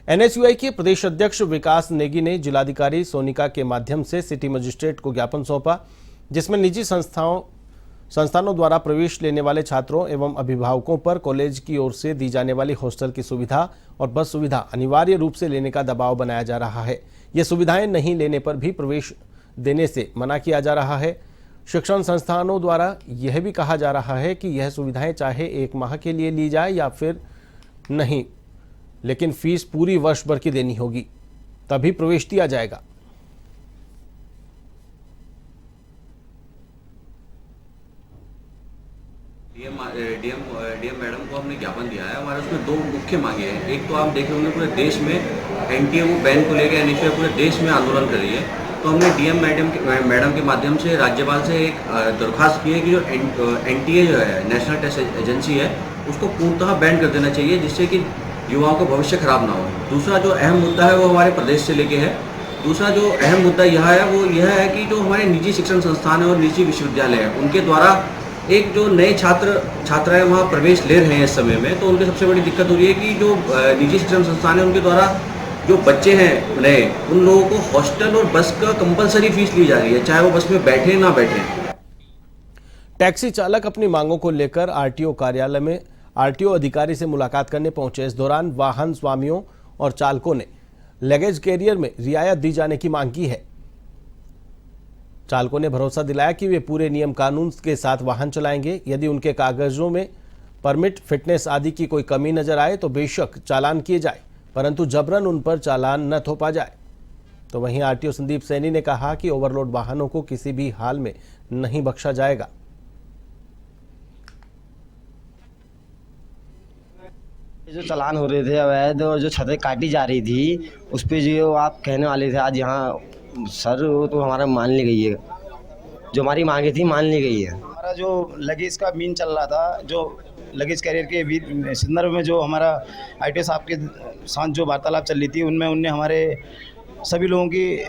NSUI के प्रदेश अध्यक्ष विकास नेगी ने जिलाधिकारी सोनिका के माध्यम से सिटी मजिस्ट्रेट को ज्ञापन सौंपा, जिसमें निजी संस्थानों द्वारा प्रवेश लेने वाले छात्रों एवं अभिभावकों पर कॉलेज की ओर से दी जाने वाली हॉस्टल की सुविधा और बस सुविधा अनिवार्य रूप से लेने का दबाव बनाया जा रहा है। ये सुविधाएं नहीं लेने पर भी प्रवेश देने से मना किया जा रहा है। शिक्षण संस्थानों द्वारा यह भी कहा जा रहा है कि यह सुविधाएं चाहे 1 माह के लिए ली जाए या फिर नहीं, लेकिन फीस पूरी वर्ष भर की देनी होगी, तभी प्रवेश दिया जाएगा। डीएम मैडम को हमने ज्ञापन दिया है। हमारे उसमें 2 मुख्य मांगे हैं। एक तो आप देखे होंगे पूरे देश में एनटीए वो बैन को लेकर एनएसयूआई पूरे देश में आंदोलन कर रही है। तो हमने डीएम मैडम के माध्यम से राज्यपाल से एक दरख्वास्त की है कि जो एनटीए जो है नेशनल टेस्ट एजेंसी है उसको पूर्णतः बैन कर देना चाहिए, जिससे कि युवाओं का भविष्य खराब ना हो। दूसरा जो अहम मुद्दा है वो हमारे प्रदेश से लेके है। दूसरा जो अहम मुद्दा यह है वो यह है कि जो हमारे निजी शिक्षण संस्थान है और निजी विश्वविद्यालय है उनके द्वारा एक जो नए छात्राएं वहाँ प्रवेश ले रहे हैं इस समय में, तो उनकी सबसे बड़ी दिक्कत हो रही है कि जो निजी शिक्षण संस्थान है उनके द्वारा जो बच्चे हैं नए, उन लोगों को हॉस्टल और बस का कंपलसरी फीस ली जा रही है, चाहे वो बस में बैठे ना बैठे। टैक्सी चालक अपनी मांगों को लेकर आरटीओ कार्यालय में आरटीओ अधिकारी से मुलाकात करने पहुंचे। इस दौरान वाहन स्वामियों और चालकों ने लगेज कैरियर में रियायत दी जाने की मांग की है। चालकों ने भरोसा दिलाया कि वे पूरे नियम कानून के साथ वाहन चलाएंगे। यदि उनके कागजों में परमिट, फिटनेस आदि की कोई कमी नजर आए तो बेशक चालान किए जाए, परंतु जबरन उन पर चालान न थोपा जाए। तो वहीं आरटीओ संदीप सैनी ने कहा कि ओवरलोड वाहनों को किसी भी हाल में नहीं बख्शा जाएगा। जो चालान हो रहे थे अवैध और जो छतें काटी जा रही थी उस पर जो आप कहने वाले थे आज यहाँ सर, वो तो हमारा मान ली गई है। जो हमारी मांगे थी मान ली गई है। हमारा जो लगेज का मीन चल रहा था, जो लगेज कैरियर के संदर्भ में जो हमारा आईटीओ साहब के साथ जो वार्तालाप चल रही थी उनमें उनने हमारे सभी लोगों की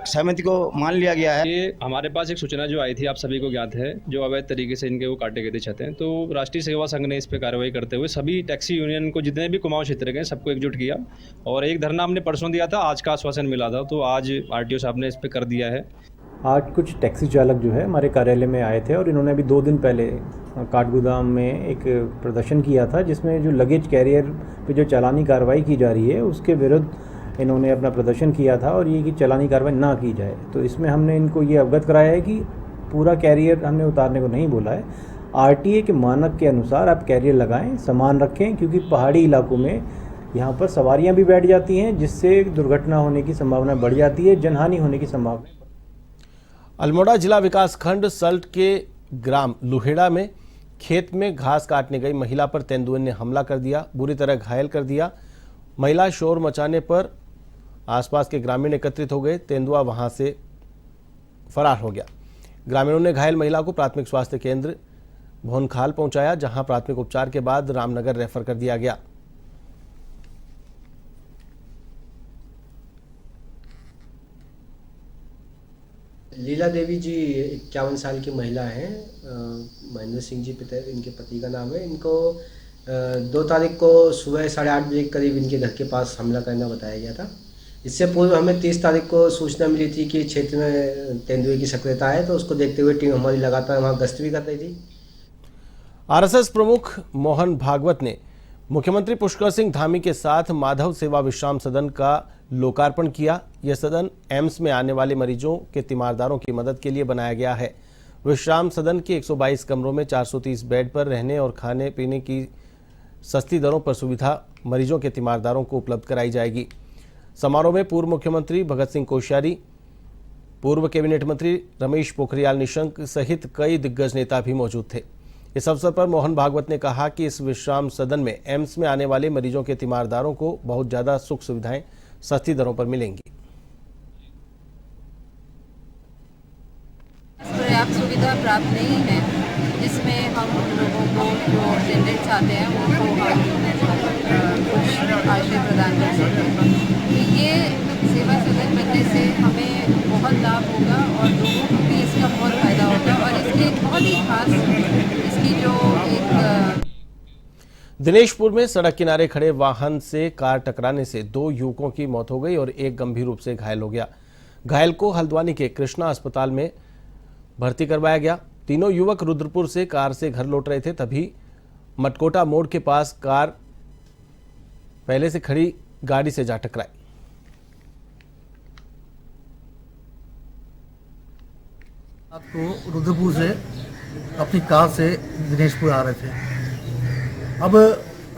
सहमति को मान लिया गया है। ये हमारे पास एक सूचना जो आई थी, आप सभी को ज्ञात है, जो अवैध तरीके से इनके वो काटे गए थे छतें। तो राष्ट्रीय सेवा संघ ने इस पर कार्रवाई करते हुए सभी टैक्सी यूनियन को, जितने भी कुमाऊं क्षेत्र के, सबको एकजुट किया और एक धरना हमने परसों दिया था, आज का आश्वासन मिला था, तो आज आरटीओ साहब ने इस पर कर दिया है। आज कुछ टैक्सी चालक जो है हमारे कार्यालय में आए थे और इन्होंने अभी 2 दिन पहले काठगोदाम में एक प्रदर्शन किया था, जिसमें जो लगेज कैरियर पे जो चालानी कार्रवाई की जा रही है उसके विरुद्ध इन्होंने अपना प्रदर्शन किया था और ये कि चालानी कार्रवाई ना की जाए। तो इसमें हमने इनको ये अवगत कराया है कि पूरा कैरियर हमने उतारने को नहीं बोला है। आरटीए के मानक के अनुसार आप कैरियर लगाएं, सामान रखें, क्योंकि पहाड़ी इलाकों में यहाँ पर सवारियाँ भी बैठ जाती हैं, जिससे दुर्घटना होने की संभावना बढ़ जाती है, जनहानि होने की संभावना। अल्मोड़ा जिला विकास खंड सल्ट के ग्राम लुहेड़ा में खेत में घास काटने गई महिला पर तेंदुए ने हमला कर दिया, बुरी तरह घायल कर दिया। महिला शोर मचाने पर आसपास के ग्रामीण एकत्रित हो गए। तेंदुआ वहां से फरार हो गया। ग्रामीणों ने घायल महिला को प्राथमिक स्वास्थ्य केंद्र भोनखाल पहुंचाया, जहां प्राथमिक उपचार के बाद रामनगर रेफर कर दिया गया। लीला देवी जी 51 साल की महिला हैं। महेंद्र सिंह जी इनके पति का नाम है। इनको 2 तारीख को सुबह 8:30 बजे के करीब इनके घर के पास हमला करना बताया गया था। इससे पूर्व हमें 30 तारीख को सूचना मिली थी कि क्षेत्र में तेंदुए की सक्रियता है, तो उसको देखते हुए टीम हमारी लगातार वहाँ गश्त भी कर रही थी। आरएसएस प्रमुख मोहन भागवत ने मुख्यमंत्री पुष्कर सिंह धामी के साथ माधव सेवा विश्राम सदन का लोकार्पण किया। यह सदन एम्स में आने वाले मरीजों के तीमारदारों की मदद के लिए बनाया गया है। विश्राम सदन के 122 कमरों में 430 बेड पर रहने और खाने पीने की सस्ती दरों पर सुविधा मरीजों के तीमारदारों को उपलब्ध कराई जाएगी। समारोह में पूर्व मुख्यमंत्री भगत सिंह कोश्यारी, पूर्व कैबिनेट मंत्री रमेश पोखरियाल निशंक सहित कई दिग्गज नेता भी मौजूद थे। इस अवसर पर मोहन भागवत ने कहा कि इस विश्राम सदन में एम्स में आने वाले मरीजों के तीमारदारों को बहुत ज्यादा सुख सुविधाएं सस्ती दरों पर मिलेंगी। पर्याप्त सुविधा प्राप्त नहीं है, जिसमें हम लोगों को जो अटेंडेंट्स आते हैं उनको हम कुछ आश्रय प्रदान कर सकते हैं। तो ये सेवा सदन बनने से हमें बहुत लाभ होगा और लोगों को भी इसका बहुत फायदा होगा और इसकी एक बहुत ही खास इसकी जो एक दिनेशपुर में सड़क किनारे खड़े वाहन से कार टकराने से 2 युवकों की मौत हो गई और एक गंभीर रूप से घायल हो गया। घायल को हल्द्वानी के कृष्णा अस्पताल में भर्ती करवाया गया। तीनों युवक रुद्रपुर से कार से घर लौट रहे थे, तभी मटकोटा मोड़ के पास कार पहले से खड़ी गाड़ी से जा टकराई। रात को रुद्रपुर से अपनी कार से दिनेशपुर आ रहे थे। अब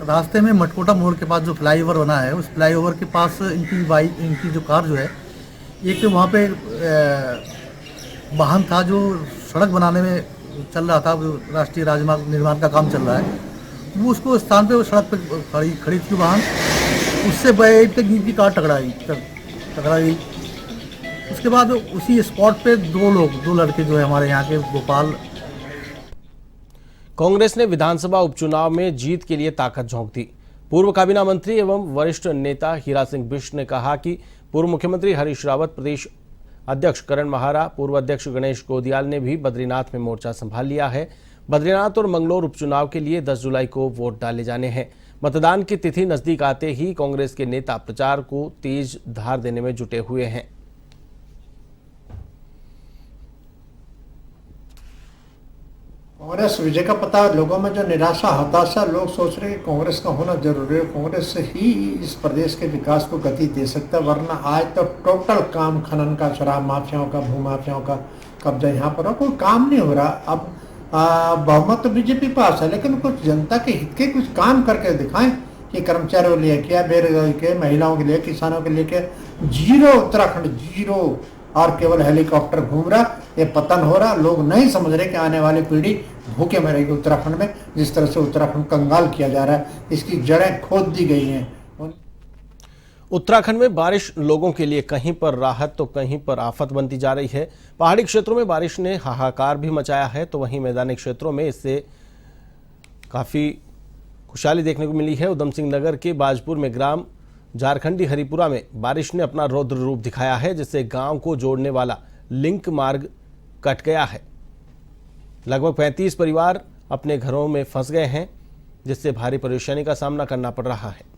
रास्ते में मटकोटा मोड़ के पास जो फ्लाईओवर बना है, उस फ्लाईओवर के पास इनकी जो कार जो है, एक तो वहाँ पे वाहन था जो सड़क बनाने में चल रहा था, राष्ट्रीय राजमार्ग निर्माण का काम चल रहा है, वो उसको स्थान पे वो सड़क पे खड़ी थी वाहन, उससे बैठ के की कार टकरा गई। उसके बाद उसी स्पॉट पे दो लड़के जो है हमारे यहाँ के गोपाल। कांग्रेस ने विधानसभा उपचुनाव में जीत के लिए ताकत झोंक दी। पूर्व काबीना मंत्री एवं वरिष्ठ नेता हीरा सिंह बिष्ट ने कहा कि पूर्व मुख्यमंत्री हरीश रावत, प्रदेश अध्यक्ष करण माहारा, पूर्व अध्यक्ष गणेश गोदियाल ने भी बद्रीनाथ में मोर्चा संभाल लिया है। बद्रीनाथ और मंगलौर उपचुनाव के लिए 10 जुलाई को वोट डाले जाने हैं। मतदान की तिथि नजदीक आते ही कांग्रेस के नेता प्रचार को तेज धार देने में जुटे हुए हैं। कांग्रेस विजय का पता लोगों में जो निराशा, हताशा, लोग सोच रहे हैं कि कांग्रेस का होना जरूरी है, कांग्रेस से ही इस प्रदेश के विकास को गति दे सकता है, वरना आज तो टोटल काम खनन का, शराब माफियाओं का, भू माफियाओं का कब्जा यहाँ पर है, कोई काम नहीं हो रहा। अब बहुमत तो बीजेपी पास है, लेकिन कुछ जनता के हित के कुछ काम करके दिखाएं कि कर्मचारियों के लिए क्या, बेरोजगारी के, महिलाओं के लिए, किसानों के लिए क्या। जीरो उत्तराखंड, जीरो, और केवल हेलीकॉप्टर घूम रहा, ये पतन हो रहा। लोग नहीं समझ रहे कि आने वाली पीढ़ी भूखे मरेगी उत्तराखंड में। जिस तरह से उत्तराखंड कंगाल किया जा रहा है, इसकी जड़ें खोद दी गई हैं। उत्तराखंड में बारिश लोगों के लिए कहीं पर राहत तो कहीं पर आफत बनती जा रही है। पहाड़ी क्षेत्रों में बारिश ने हाहाकार भी मचाया है, तो वहीं मैदानी क्षेत्रों में इससे काफी खुशहाली देखने को मिली है। उधम सिंह नगर के बाजपुर में ग्राम झारखंडी हरिपुरा में बारिश ने अपना रौद्र रूप दिखाया है, जिससे गांव को जोड़ने वाला लिंक मार्ग कट गया है। लगभग 35 परिवार अपने घरों में फंस गए हैं, जिससे भारी परेशानी का सामना करना पड़ रहा है।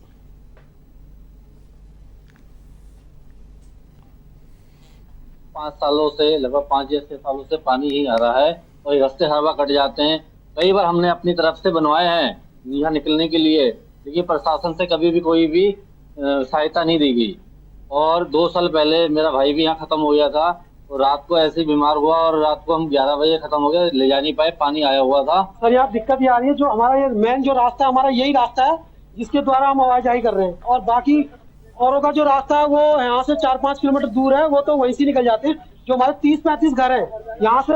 लगभग 5 या 6 सालों से पानी ही आ रहा है और रास्ते हर बार कट जाते हैं। कई बार हमने अपनी तरफ से बनवाए हैं यहाँ निकलने के लिए, लेकिन प्रशासन से कभी भी कोई भी सहायता नहीं दी गई। और 2 साल पहले मेरा भाई भी यहाँ खत्म हो गया था, तो रात को ऐसे ही बीमार हुआ और रात को हम 11 बजे खत्म हो गया, ले जा नहीं पाए, पानी आया हुआ था। सर यहाँ दिक्कत ये आ रही है, जो हमारा ये मेन जो रास्ता है, हमारा यही रास्ता है जिसके द्वारा हम आवाजाही कर रहे हैं, और बाकी औरों का जो रास्ता है वो यहाँ से 4-5 किलोमीटर दूर है, वो तो वहीं से निकल जाते हैं। जो हमारे 30-35 घर है यहाँ से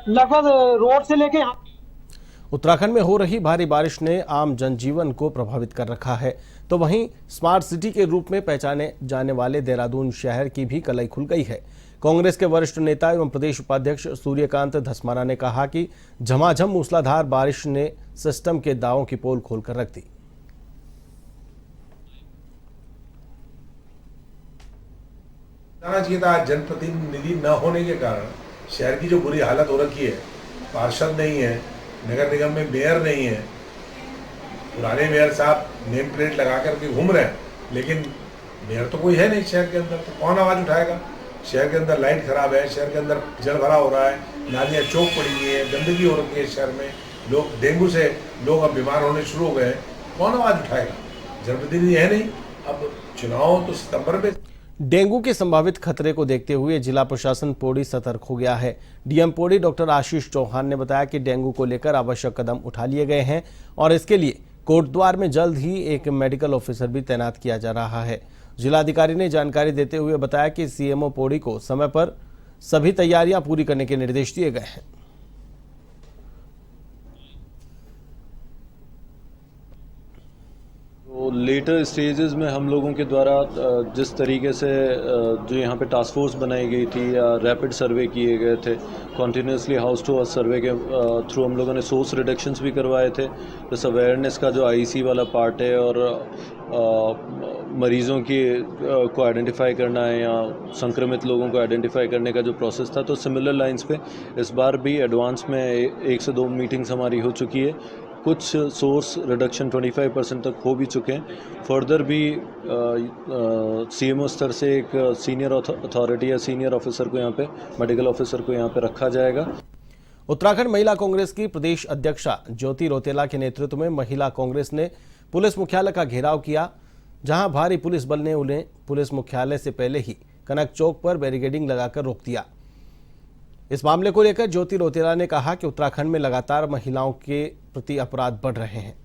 लगभग रोड से लेके यहाँ। उत्तराखंड में हो रही भारी बारिश ने आम जनजीवन को प्रभावित कर रखा है, तो वहीं स्मार्ट सिटी के रूप में पहचाने जाने वाले देहरादून शहर की भी कलई खुल गई है। कांग्रेस के वरिष्ठ नेता एवं प्रदेश उपाध्यक्ष सूर्यकांत धस्माना ने कहा कि झमाझम मूसलाधार बारिश ने सिस्टम के दावों की पोल खोलकर रख दी। जनप्रतिनिधि न होने के कारण शहर की जो बुरी हालत हो रखी है, पार्षद नहीं है, नगर निगम में मेयर नहीं है, पुराने मेयर साहब नेम प्लेट लगा करके घूम रहे हैं, लेकिन मेयर तो कोई है नहीं शहर के अंदर, तो कौन आवाज उठाएगा। शहर के अंदर लाइट खराब है, शहर के अंदर जल भरा हो रहा है, नालियाँ चौक पड़ी हुई है, गंदगी हो रखी है शहर में, लोग डेंगू से लोग अब बीमार होने शुरू हो गए, कौन आवाज उठाएगा। जनप्रतिनिधि है नहीं। अब चुनाव तो सितंबर में। डेंगू के संभावित खतरे को देखते हुए जिला प्रशासन पौड़ी सतर्क हो गया है। डीएम पौड़ी डॉक्टर आशीष चौहान ने बताया कि डेंगू को लेकर आवश्यक कदम उठा लिए गए हैं और इसके लिए कोटद्वार में जल्द ही एक मेडिकल ऑफिसर भी तैनात किया जा रहा है। जिलाधिकारी ने जानकारी देते हुए बताया कि सीएमओ पौड़ी को समय पर सभी तैयारियां पूरी करने के निर्देश दिए गए हैं। तो लेटर स्टेजेस में हम लोगों के द्वारा जिस तरीके से जो यहाँ पे टास्क फोर्स बनाई गई थी या रैपिड सर्वे किए गए थे, कॉन्टीन्यूसली हाउस टू हाउस सर्वे के थ्रू हम लोगों ने सोर्स रिडक्शंस भी करवाए थे। प्लस अवेयरनेस का जो आईसी वाला पार्ट है और मरीज़ों की को आइडेंटिफाई करना है या संक्रमित लोगों को आइडेंटिफाई करने का जो प्रोसेस था, तो सिमिलर लाइंस पे इस बार भी एडवांस में 1 से 2 मीटिंग्स हमारी हो चुकी है। कुछ सोर्स रिडक्शन 25% तक हो भी चुके हैं। फर्दर भी CMO स्तर से एक सीनियर अथॉरिटी या सीनियर ऑफिसर को यहाँ पे, मेडिकल ऑफिसर को यहाँ पे रखा जाएगा। उत्तराखंड महिला कांग्रेस की प्रदेश अध्यक्षा ज्योति रौतेला के नेतृत्व में महिला कांग्रेस ने पुलिस मुख्यालय का घेराव किया, जहां भारी पुलिस बल ने उन्हें पुलिस मुख्यालय से पहले ही कनक चौक पर बैरिकेडिंग लगाकर रोक दिया। इस मामले को लेकर ज्योति रौतेला ने कहा कि उत्तराखंड में लगातार महिलाओं के प्रति अपराध बढ़ रहे हैं।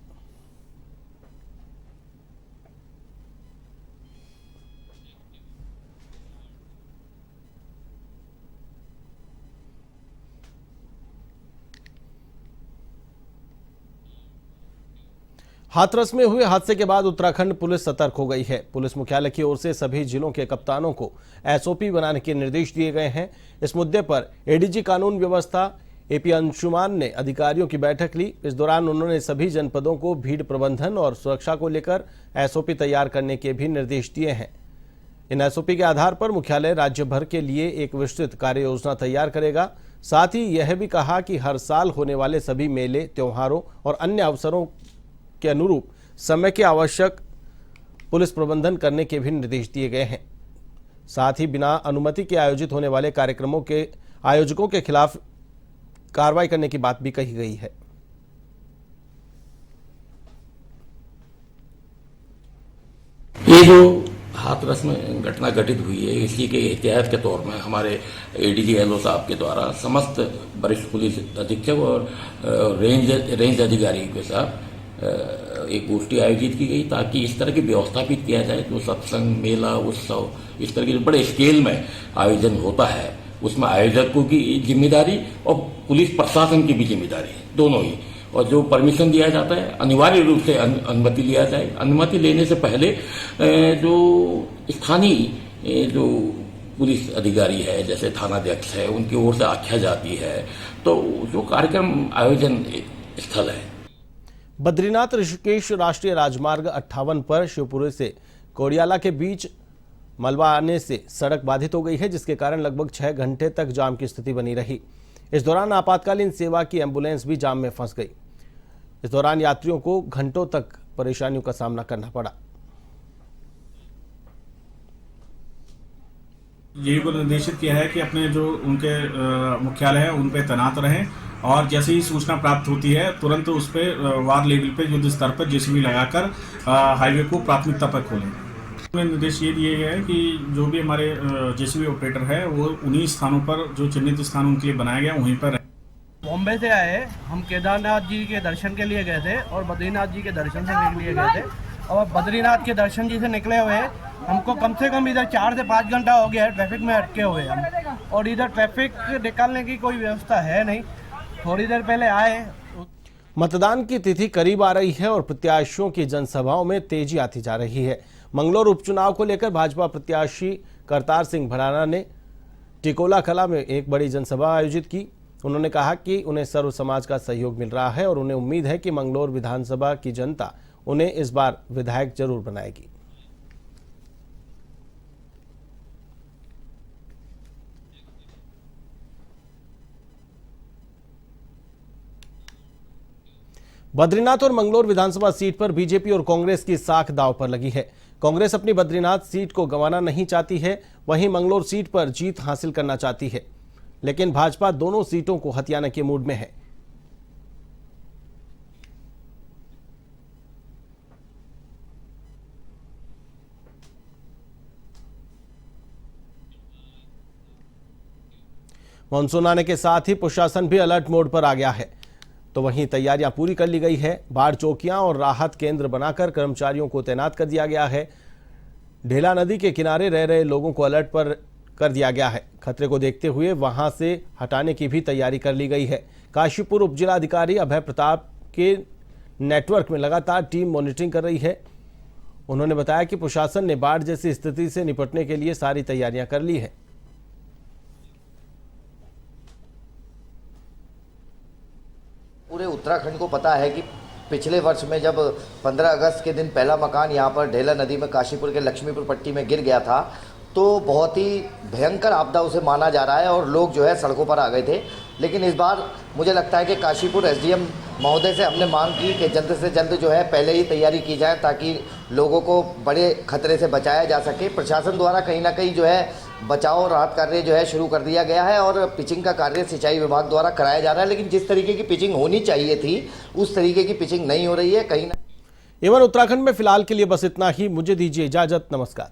हाथरस में हुए हादसे के बाद उत्तराखंड पुलिस सतर्क हो गई है। पुलिस मुख्यालय की ओर से सभी जिलों के कप्तानों को SOP बनाने के निर्देश दिए गए हैं। इस मुद्दे पर ADG कानून व्यवस्था AP अंशुमान ने अधिकारियों की बैठक ली। इस दौरान उन्होंने सभी जनपदों को भीड़ प्रबंधन और सुरक्षा को लेकर SOP तैयार करने के भी निर्देश दिए हैं। इन SOP के आधार पर मुख्यालय राज्य भर के लिए एक विस्तृत कार्य योजना तैयार करेगा। साथ ही यह भी कहा कि हर साल होने वाले सभी मेले, त्योहारों और अन्य अवसरों के अनुरूप समय के आवश्यक पुलिस प्रबंधन करने के भी निर्देश दिए गए हैं। साथ ही बिना अनुमति के आयोजित होने वाले कार्यक्रमों के आयोजकों के खिलाफ कार्रवाई करने की बात भी कही गई है। ये जो हाथरस में घटना घटित हुई है, इसी के एहतियात के तौर में हमारे ADG LO साहब के द्वारा समस्त वरिष्ठ पुलिस अधीक्षक और रेंज अधिकारी के साथ एक गोष्ठी आयोजित की गई, ताकि इस तरह की व्यवस्थापित किया जाए। जो सत्संग, मेला, उत्सव, इस तरह के बड़े स्केल में आयोजन होता है, उसमें आयोजकों की जिम्मेदारी और पुलिस प्रशासन की भी जिम्मेदारी है, दोनों ही। और जो परमिशन दिया जाता है, अनिवार्य रूप से अनुमति लिया जाए। अनुमति लेने से पहले जो स्थानीय जो पुलिस अधिकारी है, जैसे थानाध्यक्ष है, उनकी ओर से आख्या जाती है, तो जो कार्यक्रम आयोजन स्थल है। बद्रीनाथ ऋषिकेश राष्ट्रीय राजमार्ग 58 पर शिवपुरी से कोड़ियाला के बीच मलबा आने से सड़क बाधित हो गई है, जिसके कारण लगभग 6 घंटे तक जाम की स्थिति बनी रही। इस दौरान आपातकालीन सेवा की एम्बुलेंस भी जाम में फंस गई। इस दौरान यात्रियों को घंटों तक परेशानियों का सामना करना पड़ा। यही को निर्देशित किया है कि अपने जो उनके मुख्यालय है उन पे तैनात रहें, और जैसे ही सूचना प्राप्त होती है तुरंत उस पर वार लेवल पे युद्ध स्तर पर JCB लगाकर हाईवे को प्राथमिकता पर खोलें। निर्देश ये दिए गए हैं कि जो भी हमारे JCB ऑपरेटर है वो उन्हीं स्थानों पर, जो चिन्हित स्थान उनके लिए बनाया गया, वहीं पर। बॉम्बे से आए हम, केदारनाथ जी के दर्शन के लिए गए थे और बद्रीनाथ जी के दर्शन से लिए गए थे। और बद्रीनाथ के दर्शन जी से निकले हुए हमको कम से कम इधर 4 से 5 घंटा हो गया है ट्रैफिक में अटके हुए हम, और इधर ट्रैफिक निकालने की कोई व्यवस्था है नहीं। थोड़ी देर पहले आए। मतदान की तिथि करीब आ रही है और प्रत्याशियों की जनसभाओं में तेजी आती जा रही है। मंगलौर उपचुनाव को लेकर भाजपा प्रत्याशी करतार सिंह भड़ाना ने टिकोला कला में एक बड़ी जनसभा आयोजित की। उन्होंने कहा कि उन्हें सर्व समाज का सहयोग मिल रहा है और उन्हें उम्मीद है कि मंगलौर विधानसभा की जनता उन्हें इस बार विधायक जरूर बनाएगी। बद्रीनाथ और मंगलौर विधानसभा सीट पर बीजेपी और कांग्रेस की साख दांव पर लगी है। कांग्रेस अपनी बद्रीनाथ सीट को गंवाना नहीं चाहती है, वहीं मंगलौर सीट पर जीत हासिल करना चाहती है, लेकिन भाजपा दोनों सीटों को हथियाने के मूड में है। मानसून आने के साथ ही प्रशासन भी अलर्ट मोड पर आ गया है, तो वहीं तैयारियां पूरी कर ली गई है। बाढ़ चौकियां और राहत केंद्र बनाकर कर्मचारियों को तैनात कर दिया गया है। ढेला नदी के किनारे रह रहे लोगों को अलर्ट पर कर दिया गया है। खतरे को देखते हुए वहां से हटाने की भी तैयारी कर ली गई है। काशीपुर उपजिलाधिकारी अभय प्रताप के नेटवर्क में लगातार टीम मॉनिटरिंग कर रही है। उन्होंने बताया कि प्रशासन ने बाढ़ जैसी स्थिति से निपटने के लिए सारी तैयारियां कर ली है। पूरे उत्तराखंड को पता है कि पिछले वर्ष में जब 15 अगस्त के दिन पहला मकान यहाँ पर ढेला नदी में काशीपुर के लक्ष्मीपुर पट्टी में गिर गया था, तो बहुत ही भयंकर आपदा उसे माना जा रहा है और लोग जो है सड़कों पर आ गए थे। लेकिन इस बार मुझे लगता है कि काशीपुर SDM महोदय से हमने मांग की कि जल्द से जल्द जो है पहले ही तैयारी की जाए ताकि लोगों को बड़े खतरे से बचाया जा सके। प्रशासन द्वारा कहीं ना कहीं जो है बचाव और राहत कार्य जो है शुरू कर दिया गया है और पिचिंग का कार्य सिंचाई विभाग द्वारा कराया जा रहा है, लेकिन जिस तरीके की पिचिंग होनी चाहिए थी उस तरीके की पिचिंग नहीं हो रही है। कहीं ना एवं उत्तराखंड में फिलहाल के लिए बस इतना ही। मुझे दीजिए इजाजत। नमस्कार।